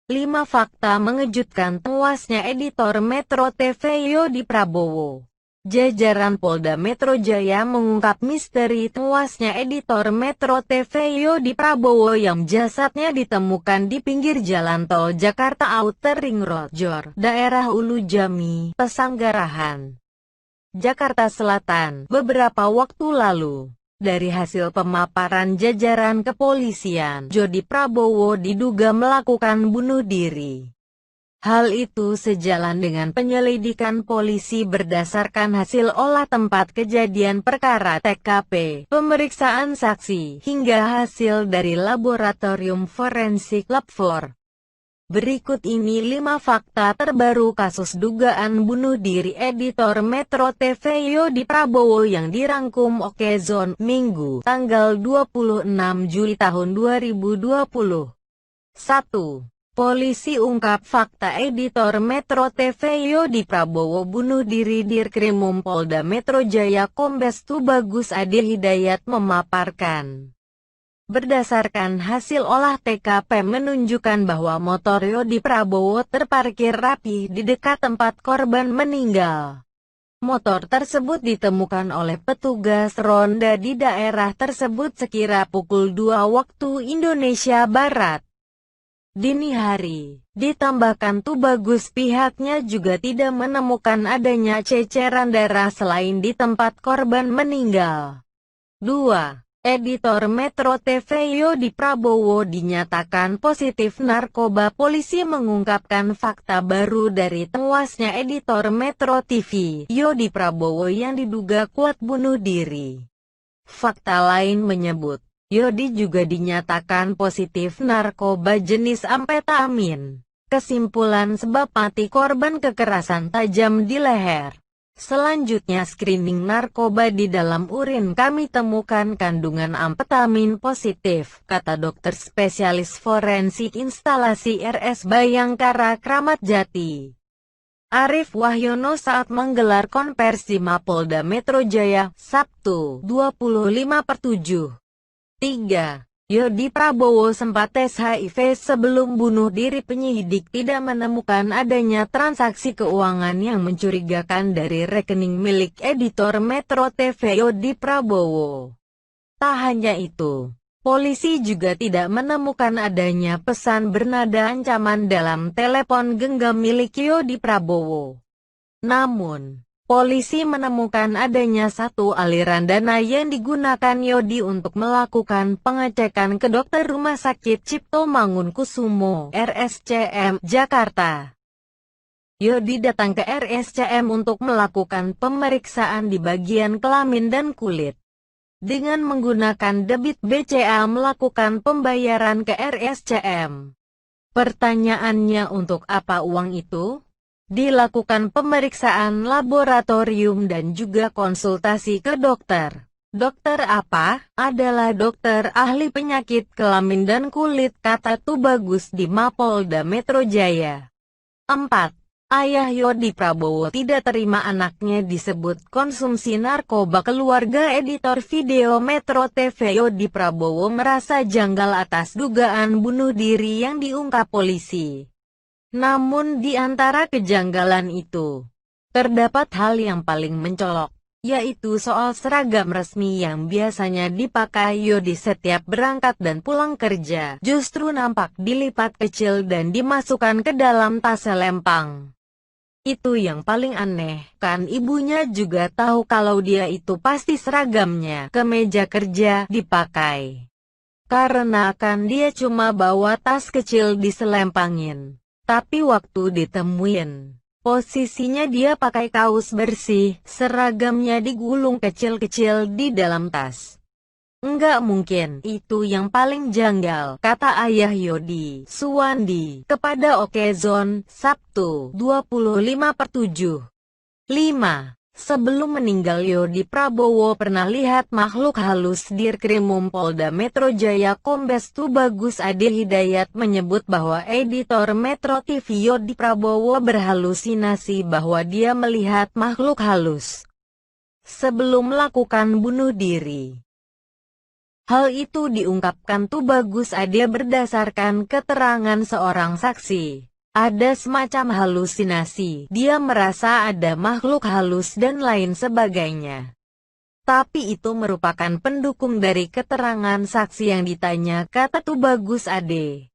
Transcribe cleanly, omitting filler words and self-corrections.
5 fakta mengejutkan tewasnya editor Metro TV Yodi Prabowo. Jajaran Polda Metro Jaya mengungkap misteri tewasnya editor Metro TV Yodi Prabowo yang jasadnya ditemukan di pinggir jalan tol Jakarta Outer Ring Road Jor, daerah Ulu Jami, Pesanggarahan, Jakarta Selatan, beberapa waktu lalu. Dari hasil pemaparan jajaran kepolisian, Yodi Prabowo diduga melakukan bunuh diri. Hal itu sejalan dengan penyelidikan polisi berdasarkan hasil olah tempat kejadian perkara TKP, pemeriksaan saksi, hingga hasil dari laboratorium forensik Lab 4. Berikut ini 5 fakta terbaru kasus dugaan bunuh diri editor Metro TV Yodi Prabowo yang dirangkum Okezone, Minggu, tanggal 26 Juli tahun 2020. 1. Polisi ungkap fakta editor Metro TV Yodi Prabowo bunuh diri. Dirkrimum Polda Metro Jaya Kombes Tubagus Ade Hidayat memaparkan. Berdasarkan hasil olah TKP menunjukkan bahwa motor Yodi Prabowo terparkir rapi di dekat tempat korban meninggal. Motor tersebut ditemukan oleh petugas ronda di daerah tersebut sekira pukul 2 waktu Indonesia Barat dini hari. Ditambahkan Tubagus, pihaknya juga tidak menemukan adanya ceceran darah selain di tempat korban meninggal. 2. Editor Metro TV Yodi Prabowo dinyatakan positif narkoba. Polisi mengungkapkan fakta baru dari tewasnya editor Metro TV Yodi Prabowo yang diduga kuat bunuh diri. Fakta lain menyebut, Yodi juga dinyatakan positif narkoba jenis amfetamin. Kesimpulan sebab mati korban kekerasan tajam di leher. Selanjutnya screening narkoba di dalam urin kami temukan kandungan amfetamin positif, kata dokter spesialis forensik instalasi RS Bayangkara Kramat Jati, Arief Wahyono saat menggelar konversi Mapolda Metro Jaya, Sabtu, 25/7. 3. Yodi Prabowo sempat tes HIV sebelum bunuh diri. Penyidik tidak menemukan adanya transaksi keuangan yang mencurigakan dari rekening milik editor Metro TV Yodi Prabowo. Tak hanya itu, polisi juga tidak menemukan adanya pesan bernada ancaman dalam telepon genggam milik Yodi Prabowo. Namun, polisi menemukan adanya satu aliran dana yang digunakan Yodi untuk melakukan pengecekan ke dokter Rumah Sakit Cipto Mangunkusumo, RSCM, Jakarta. Yodi datang ke RSCM untuk melakukan pemeriksaan di bagian kelamin dan kulit. Dengan menggunakan debit BCA melakukan pembayaran ke RSCM. Pertanyaannya, untuk apa uang itu? Dilakukan pemeriksaan laboratorium dan juga konsultasi ke dokter. Dokter apa? Adalah dokter ahli penyakit kelamin dan kulit, kata Tubagus di Mapolda Metro Jaya. 4. Ayah Yodi Prabowo tidak terima anaknya disebut konsumsi narkoba. Keluarga editor video Metro TV Yodi Prabowo merasa janggal atas dugaan bunuh diri yang diungkap polisi. Namun di antara kejanggalan itu, terdapat hal yang paling mencolok, yaitu soal seragam resmi yang biasanya dipakai Yodi setiap berangkat dan pulang kerja, justru nampak dilipat kecil dan dimasukkan ke dalam tas selempang. Itu yang paling aneh, kan ibunya juga tahu kalau dia itu pasti seragamnya kemeja kerja dipakai. Karena kan dia cuma bawa tas kecil diselempangin. Tapi waktu ditemuin, posisinya dia pakai kaos bersih, seragamnya digulung kecil-kecil di dalam tas. Enggak mungkin, itu yang paling janggal, kata ayah Yodi, Suwandi, kepada Okezone, Sabtu, 25/7. 5. Sebelum meninggal Yodi Prabowo pernah lihat makhluk halus. Dirkrimum Polda Metro Jaya Kombes Tubagus Ade Hidayat menyebut bahwa editor Metro TV Yodi Prabowo berhalusinasi bahwa dia melihat makhluk halus sebelum melakukan bunuh diri. Hal itu diungkapkan Tubagus Ade berdasarkan keterangan seorang saksi. Ada semacam halusinasi, dia merasa ada makhluk halus dan lain sebagainya. Tapi itu merupakan pendukung dari keterangan saksi yang ditanya, kata Tubagus Ade.